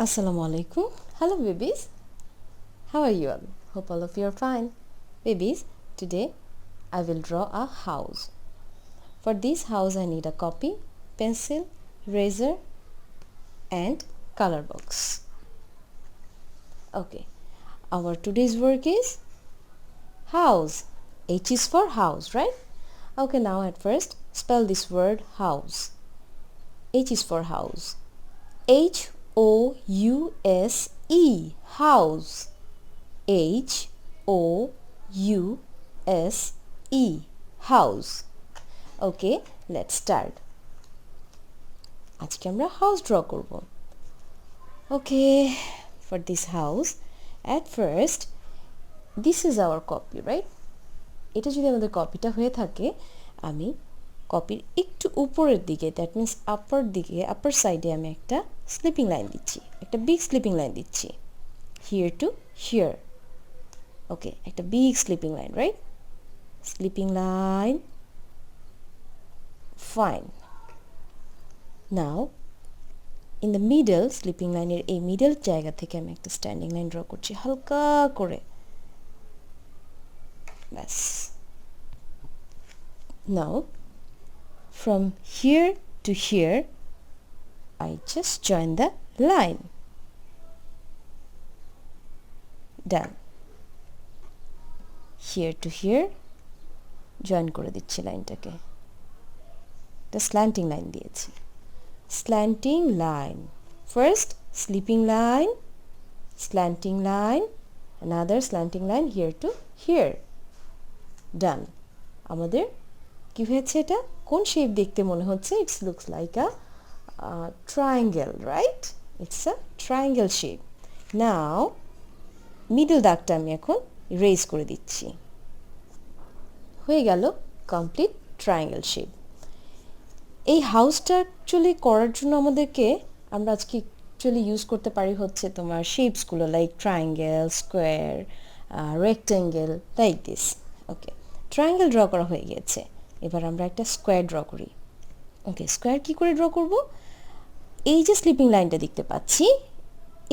Assalamu alaikum. Hello babies. How are you all? Hope all of you are fine. Babies, today I will draw a house. For this house I need a copy, pencil, eraser and color box. Okay. Our today's work is house. H is for house, right? Okay, now at first spell this word house. H is for house. House. House. House. Okay, let's start. আজকে আমরা house draw করব. Okay, for this house, at first, this is our copy, right? এটা যদি আমাদের কপিটা হয়ে থাকে, আমি কপির একটু উপরের দিকে, দ্যাট মিন্স আপার সাইডে আমি একটা স্লিপিং লাইন দিচ্ছি, একটা বিগ স্লিপিং লাইন দিচ্ছি, হিয়ার টু হিয়ার। ওকে, একটা big sleeping line, right? Sleeping line, fine. Now in the middle, sleeping লাইনের এই মিডল জায়গা থেকে আমি একটা স্ট্যান্ডিং লাইন ড্র করছি হালকা করে, ব্যাস। নাও from here to here I just join the line. Done. Here to here join করে দিচ্ছি লাইনটাকে, একটা স্ল্যান্টিং লাইন দিয়েছি, slanting line, first sleeping line, slanting line, another slanting line here to here. Done. আমাদের কি হয়েছে? এটা কোন শেপ দেখতে মনে হচ্ছে? It's looks like a triangle, right? It's a triangle shape. Now middle দাগটা আমি এখন ইরেজ করে দিচ্ছি, হয়ে গেল কমপ্লিট ট্রায়াঙ্গেল শেপ। এই হাউসটা অ্যাকচুয়ালি করার জন্য আমাদেরকে আমরা আজকে অ্যাকচুয়ালি ইউজ করতে পারি হচ্ছে তোমার শেপসগুলো, like triangle, square, rectangle, like this. Okay, triangle draw করা হয়ে গিয়েছে, এবার আমরা একটা স্কোয়ার ড্র করি। ওকে, স্কোয়ার কি করে ড্র করব? এই যে স্লিপিং লাইনটা দেখতে পাচ্ছি,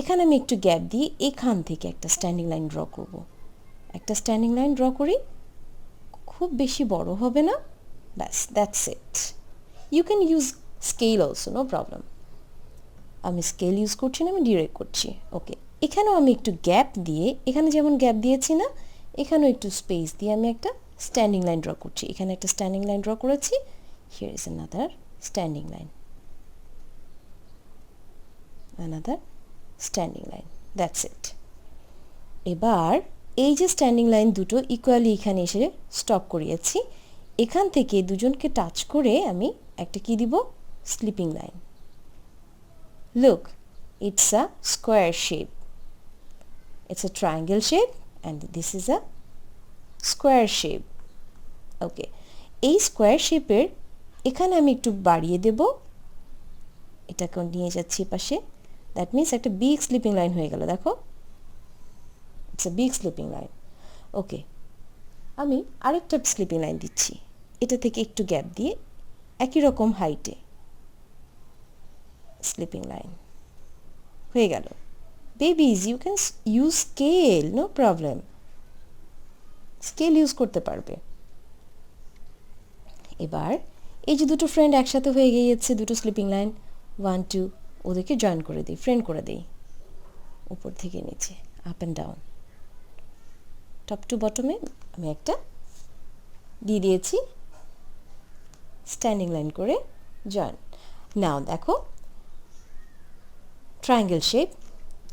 এখানে আমি একটু গ্যাপ দিয়ে এখান থেকে একটা স্ট্যান্ডিং লাইন ড্র করব। একটা স্ট্যান্ডিং লাইন ড্র করি, খুব বেশি বড় হবে না, ব্যাস, that's it. You can use scale also, no problem. আমি স্কেল ইউজ করছি না, আমি ডিরেক্ট করছি। ওকে, এখানেও আমি একটু গ্যাপ দিয়ে, এখানে যেমন গ্যাপ দিয়েছি না, এখানেও একটু স্পেস দিয়ে আমি একটা স্ট্যান্ডিং লাইন ড্র করছি। এখানে একটা স্ট্যান্ডিং লাইন ড্র করেছি, here is another standing line, another standing line, that's it. এবার এই যে স্ট্যান্ডিং লাইন দুটো ইকুয়ালি এখানে এসে স্টপ করিয়েছি, এখান থেকে দুজনকে টাচ করে আমি একটা কি দিব? Sleeping line. Look, it's a square shape, it's a triangle shape and this is a square shape. Okay, এই স্কোয়ার শেপের এখানে আমি একটু বাড়িয়ে দেব, এটাকে নিয়ে যাচ্ছি পাশে, দ্যাট মিনস একটা বিগ স্লিপিং লাইন হয়ে গেল, দেখো, it's a big sleeping line. Okay, আমি আরেকটা স্লিপিং লাইন দিচ্ছি, এটা থেকে একটু গ্যাপ দিয়ে একই রকম হাইটে স্লিপিং লাইন, হয়ে গেল। Babies, you can use scale, no problem, scale use করতে পারবে। এবার এই যে দুটো ফ্রেন্ড একসাথে হয়ে গিয়েছে, দুটো স্লিপিং লাইন, 1 2, ওদেরকে জয়েন করে দিই, ফ্রেন্ড করে দিই, উপর থেকে নিচে, up and down, top to বটমে আমি একটা দিয়ে দিয়েছি স্ট্যান্ডিং লাইন করে জয়েন। নাও দেখো, ট্রায়াঙ্গেল শেপ,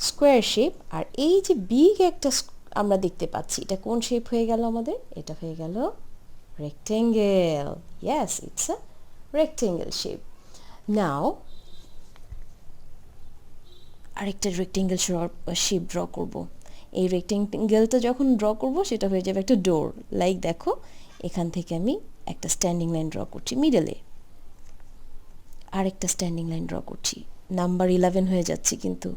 স্কোয়ার শেপ, আর এই যে বিগ একটা আমরা দেখতে পাচ্ছি, এটা কোন শেপ হয়ে গেল আমাদের? এটা হয়ে গেল rectangle. Yes, it's a rectangle shape. Now আরেকটা রেক্টেঙ্গেল শেপ ড্র করব। এই রেক্টেঙ্গেলটা যখন ড্র করব সেটা হয়ে যাবে একটা ডোর, লাইক দেখো, এখান থেকে আমি একটা স্ট্যান্ডিং লাইন ড্র করছি মিডলে, আরেকটা স্ট্যান্ডিং লাইন ড্র করছি, নাম্বার 11 হয়ে যাচ্ছে, কিন্তু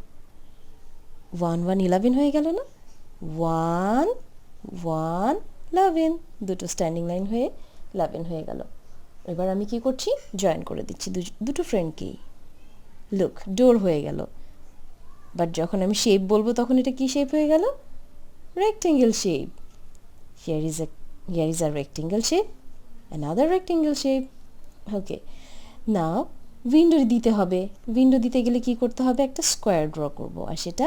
1 1 11 হয়ে গেল না? 1 1 11, দুটো স্ট্যান্ডিং লাইন হয়ে 11 হয়ে গেল। এবার আমি কি করছি? জয়েন করে দিচ্ছি দুটো ফ্রেন্ডকেই। লুক, ডোর হয়ে গেল। বাট যখন আমি শেপ বলবো তখন এটা কি শেপ হয়ে গেল? Rectangle shape. Here is a rectangle shape, another rectangle shape. Okay, now window দিতে হবে। উইন্ডো দিতে গেলে কি করতে হবে? একটা স্কোয়ার ড্র করব, আর সেটা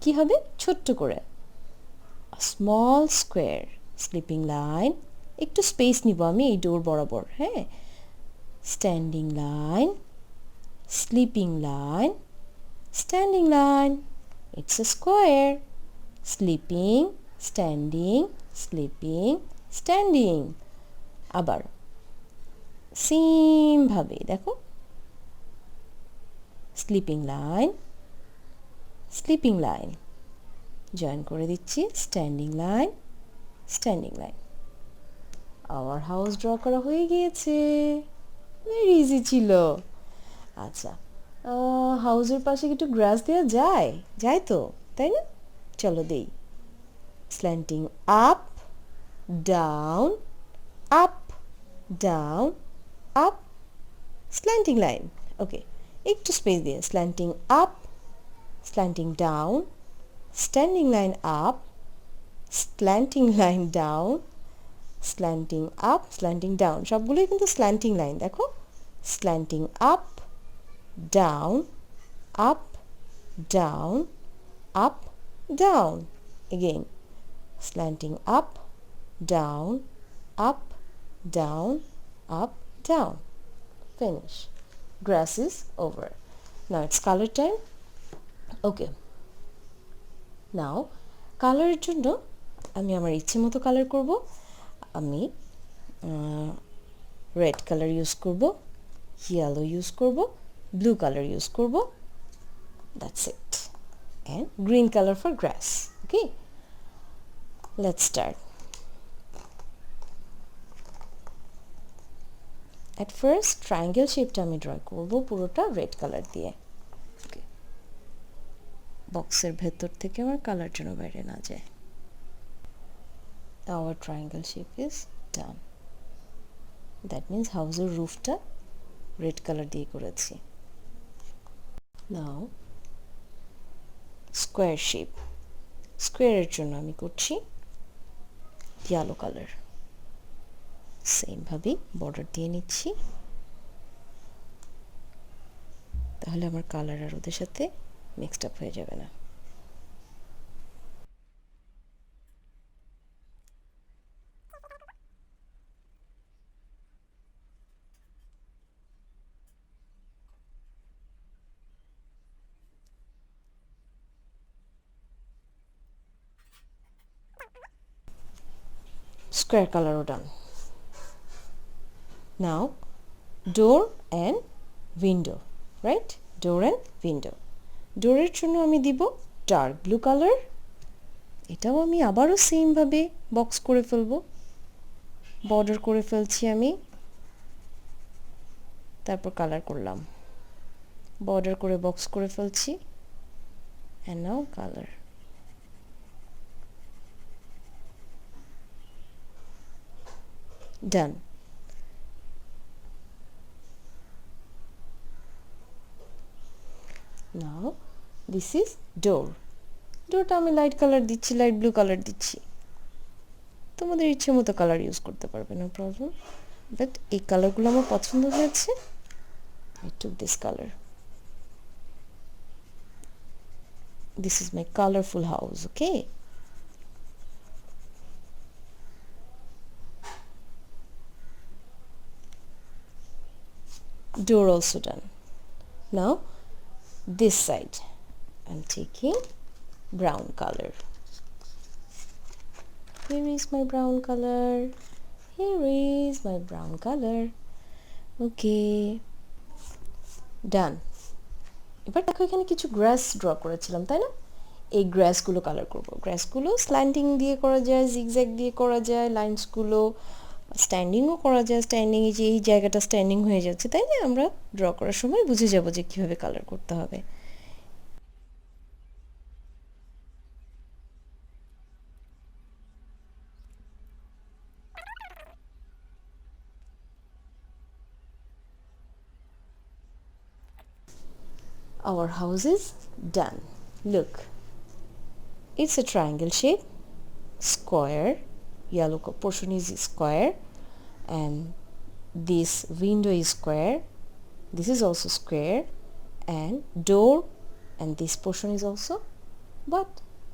কি হবে? ছোট্ট করে স্মল স্কোয়ার, স্লিপিং লাইন, একটু স্পেস নিব আমি এই ডোর বরাবর, হ্যাঁ, standing line, sleeping line, standing line, it's a square, sleeping, standing, sleeping, standing. আবার সেম ভাবে দেখো, sleeping line, sleeping line, join করে দিচ্ছি, standing line, standing line. Our house draw করা হয়ে গিয়েছে। ভেরি ইজি ছিল। আচ্ছা, হাউসের পাশে একটু গ্রাস দেওয়া যায়? যায় তো, তাই না? চলো দেই। Slanting up, down, up, down, up, slanting line. Okay, একটু স্পেস দিয়ে slanting up, slanting down, standing line up, slanting line down, slanting up, slanting down, সবগুলোই কিন্তু স্ল্যান্টিং লাইন। দেখো, slanting up, down, up, down, up, down. Again, slanting up, down, up, down, up, down. Finish. Grass is over. Now it's color time. Okay. Now কালারের জন্য আমি আমার ইচ্ছে মতো colour করব। আমি রেড কালার ইউজ করব, ইয়েলো ইউজ করব, ব্লু কালার ইউজ করব। That's it. And green color for grass. Okay. Let's start. At first triangle শেপটা আমি ড্র করব পুরোটা রেড কালার দিয়ে। ওকে, বক্সের ভেতর থেকে আমার কালার যেন বাইরে না যায়। Our triangle shape is done. That means হাউসের রুফটা রেড কালার দিয়ে করেছি। Now স্কোয়ার শেপ, স্কোয়ারের জন্য আমি করছি ইয়েলো কালার। সেম ভাবে বর্ডার দিয়ে নিচ্ছি, তাহলে আমার কালার আর ওদের সাথে মিক্সড আপ হয়ে যাবে না। Square color done. Now door and window, right? Door and window. ডোরের জন্য আমি দিব ডার্ক ব্লু কালার। এটাও আমি আবারও সেম ভাবে বক্স করে ফেলবো, বর্ডার করে ফেলছি আমি, তারপর কালার করলাম, বর্ডার করে বক্স করে ফেলছি, and now color. Done. Now this is door. ডোরটা আমি লাইট কালার দিচ্ছি, লাইট ব্লু কালার দিচ্ছি। তোমাদের ইচ্ছে মতো কালার ইউজ করতে পারবে, নো প্রবলেম। বাট এই কালারগুলো আমার পছন্দ হয়েছে, I took this color. This is my colorful house, okay? Door also done. Now this side I'm taking brown color. Here is my brown color. Here is my brown color. Okay, done. এবার দেখো এখানে কিছু গ্রাস draw করেছিলাম, তাই না? এই গ্রাসগুলো colour করব। গ্রাসগুলো slanting দিয়ে করা যায়, জিগজ্যাগ দিয়ে করা যায়, লাইনসগুলো স্ট্যান্ডিংও করা যায়। স্ট্যান্ডিং, এই যে এই জায়গাটা স্ট্যান্ডিং হয়ে যাচ্ছে, তাই না? আমরা ড্র করার সময় বুঝে যাব যে কীভাবে কালার করতে হবে। Our house is done. Look, it's a triangle shape, square, yellow portion is square, and this window is square, this is also square, and door and this portion is also but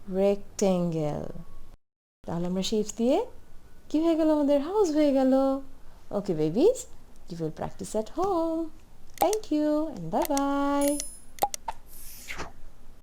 rectangle. তাহলে আমরা shapes দিয়ে কি হয়ে গেল, আমাদের house হয়ে গেল। Okay babies, you will practice at home. Thank you and bye bye.